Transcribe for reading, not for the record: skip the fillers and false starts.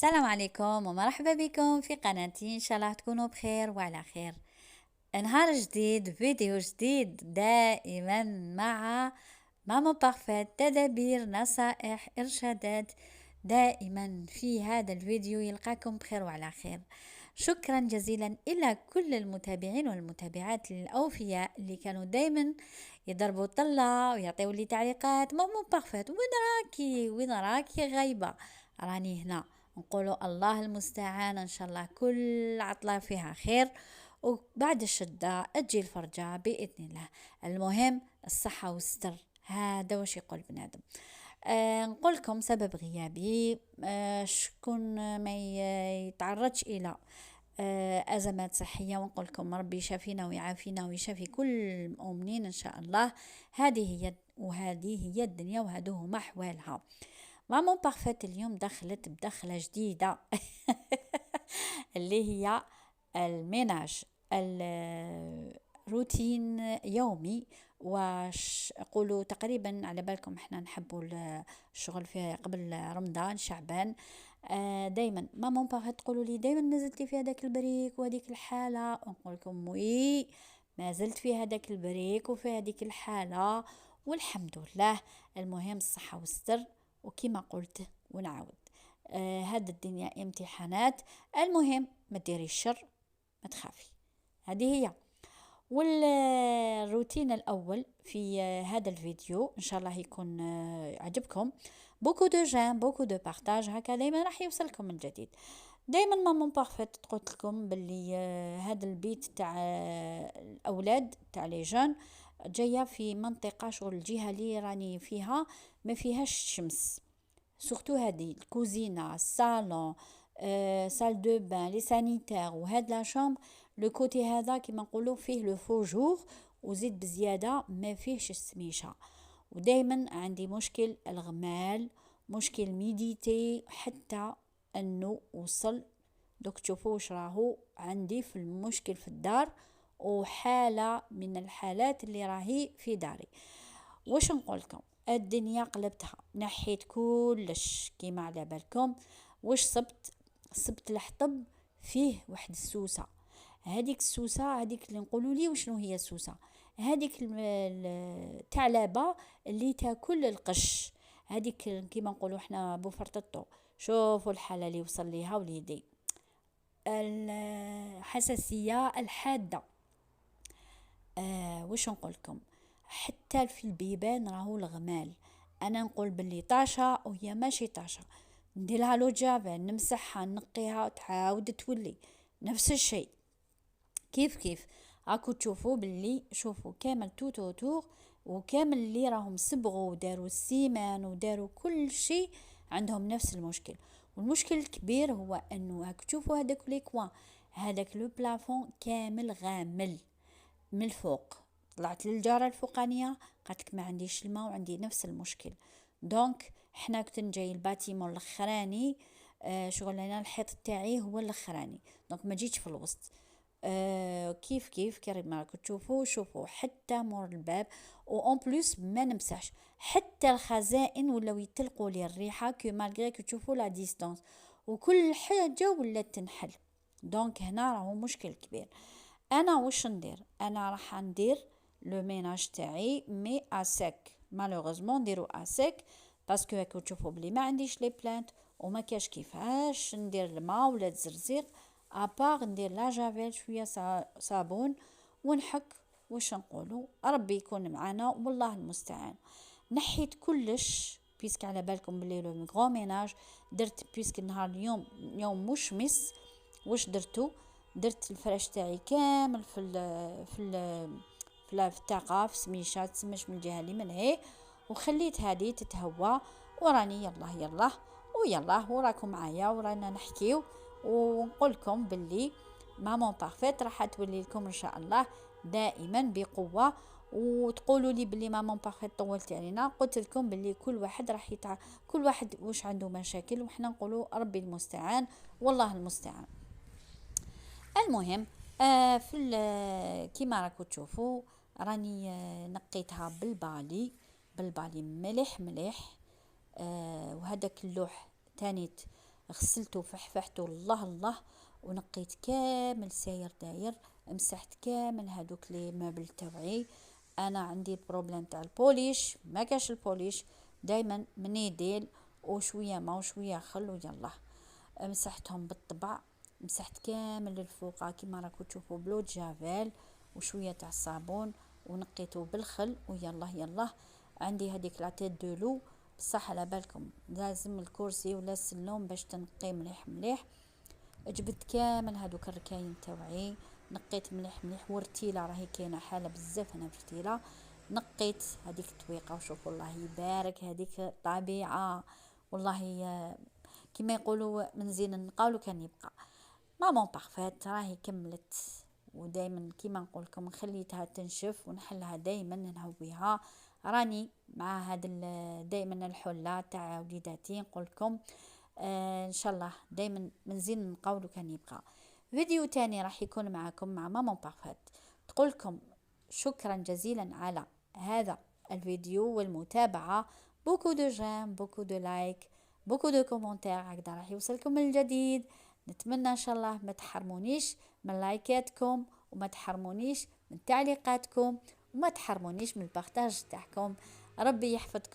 السلام عليكم ومرحبا بكم في قناتي. إن شاء الله تكونوا بخير وعلى خير. نهار جديد، فيديو جديد، دائما مع ماما بارفيت. تدابير، نصائح، إرشادات، دائما في هذا الفيديو يلقاكم بخير وعلى خير. شكرا جزيلا إلى كل المتابعين والمتابعات الأوفياء اللي كانوا دائما يضربوا طلة ويعطيوا لي تعليقات: ماما بارفيت وين راكي غايبة؟ راني هنا. نقولوا الله المستعان، ان شاء الله كل عطلة فيها خير، وبعد الشدة تجي الفرجة بإذن الله. المهم الصحة والستر، هذا واش يقول بنادم. نقول لكم سبب غيابي، شكون ما يتعرضش إلى أزمات صحية، ونقول لكم ربي يشافينا ويعافينا ويشافي كل المؤمنين إن شاء الله. وهذه هي الدنيا، وهذو هما أحوالها. ماما بارفيت اليوم دخلت بدخلة جديدة اللي هي الميناج، الروتين يومي. واش يقولوا تقريبا، على بالكم احنا نحبوا الشغل في قبل رمضان شعبان. دايما ماما بارفيت تقولوا لي دايما ما زلتي في هذاك البريك وهذيك الحالة، ونقول لكم وي، ما زلت في هذاك البريك وفي هذيك الحالة والحمد لله. المهم الصحة والستر، وكما قلت ونعاود، هاد الدنيا امتحانات. المهم ما ديري الشر، ما تخافي، هذه هي. والروتين الأول في هذا الفيديو إن شاء الله يكون عجبكم. بوكو دو جيم، بوكو دو بارتاج، هكا دايما راح يوصلكم من جديد. دايما ماما بارفيت قلت لكم باللي هذا البيت تاع الأولاد تاع لي جون جايه في منطقة، شغل الجهة اللي راني فيها ما فيهاش شمس، سورتو هذه الكوزينه، الصالون، سال دو بان، لي سانيتير، وهاد لا شامبر. لو كوتي هذا كيما نقولوا فيه لو فو جور، وزيد بزياده ما فيهش السميشه. ودائما عندي مشكل الغمال، مشكل ميديتي، حتى انه وصل. دوك تشوفوا واش راهو عندي في المشكل في الدار، وحاله من الحالات اللي راهي في داري. واش نقول لكم، الدنيا قلبتها، نحيت كلش كيما على بالكم. واش صبت الحطب فيه واحد السوسه. هذيك السوسه، هذيك اللي نقولوا لي وشنو هي السوسه، هذيك الثعلبه اللي تاكل القش، هذيك كيما نقولوا احنا بوفرططو. شوفوا الحاله اللي وصل ليها وليدي، الحساسيه الحاده. واش نقول لكم، حتى في البيبان راهو الغمال. انا نقول باللي طاشة وهي ماشي طاشة، نديرها لو جافا، نمسحها، نقيها، تعاود تولي نفس الشيء. كيف راكو تشوفوا باللي، شوفوا كامل توتور، وكامل اللي راهم صبغوا وداروا السيمان وداروا كل شيء عندهم نفس المشكل. والمشكل الكبير هو انه راك تشوفوا هذاك لي كوان، هذاك لو بلافون كامل غامل من الفوق. طلعت للجارة الفوقانية قالتك ما عنديش الماء وعندي نفس المشكل. دونك حنا كنت نجي الباتيمون الاخراني، شغل انا الحيط تاعي هو الاخراني، دونك ما جيتش في الوسط. كيف كريم راكم تشوفوا، شوفوا حتى مور الباب، اون بليس ما نمسحش حتى الخزائن، ولاو يطلقوا لي الريحه كو مالغري كو تشوفوا لا ديستانس، وكل حاجه ولات تنحل. دونك هنا راهو مشكل كبير. انا واش ندير، انا راح ندير لو ميناج تاعي مي اسيك، مالوغوزمون نديرو اسيك، باسكو راكو تشوفوا بلي ما عنديش لي بلانت وما كاش كيفاش ندير الماء ولا الزرزيق، ابار ندير لا جافيل شويه صابون ونحك. واش نقولوا، ربي يكون معنا والله المستعان. نحيت كلش بيسك على بالكم بلي لو غرو ميناج درت، بيسك النهار اليوم يوم مش مس. واش درت الفراش تاعي كامل في الطاقه، في سميشه تسمش من الجهه اللي من هي، وخليت هذه تتهوى. وراني يلا وراكم معايا ورانا نحكيو، ونقول لكم باللي مامون بارفيت راح تولي لكم ان شاء الله دائما بقوه. وتقولوا لي باللي مامون بارفيت طولتي علينا، قلت لكم باللي كل واحد كل واحد واش عنده مشاكل، وحنا نقولوا ربي المستعان والله المستعان. المهم كيما راكو تشوفوا راني نقيتها بالبالي مليح. وهذاك اللوح تانيت غسلته فحفحته الله الله، ونقيت كامل ساير داير، مسحت كامل هادوك لي مابل تاوعي. انا عندي البروبليم تاع البوليش، ما كاش البوليش، دايما منيديل وشويه ما وشويه خل ويلا. مسحتهم بالطبع، مسحت كامل الفوقه كيما راكو تشوفوا بلو جافيل وشويه تاع الصابون، ونقيته بالخل ويلا يلا. عندي هذيك لا تيت دو لو، بصح على بالكم لازم الكرسي ولا السلوم باش تنقي مليح مليح. جبت كامل هادوك الركاين تاوعي، نقيت مليح مليح، ورتيله راهي كاينه حاله بزاف هنا فرتيله. نقيت هذيك الطويقه وشوفوا الله يبارك هذيك طبيعه والله. كما يقولوا من زين نقاولو كان يبقى. مامون بارفيت راهي كملت، ودائما كيما نقول لكم خليتها تنشف ونحلها دائما نهويها. راني مع هذا دائما الحله تاع وليداتي نقول لكم ان شاء الله دائما منزين نقولوا كان يبقى. فيديو تاني راح يكون معكم مع ماما بارفيت. تقول لكم شكرا جزيلا على هذا الفيديو والمتابعه. بوكو دو جيم، بوكو دو لايك، بوكو دو كومنتير، هكذا راح يوصلكم الجديد. نتمنى ان شاء الله ما تحرمونيش من لايكاتكم، وما تحرمونيش من تعليقاتكم، وما تحرمونيش من البارتاج تاعكم. ربي يحفظكم.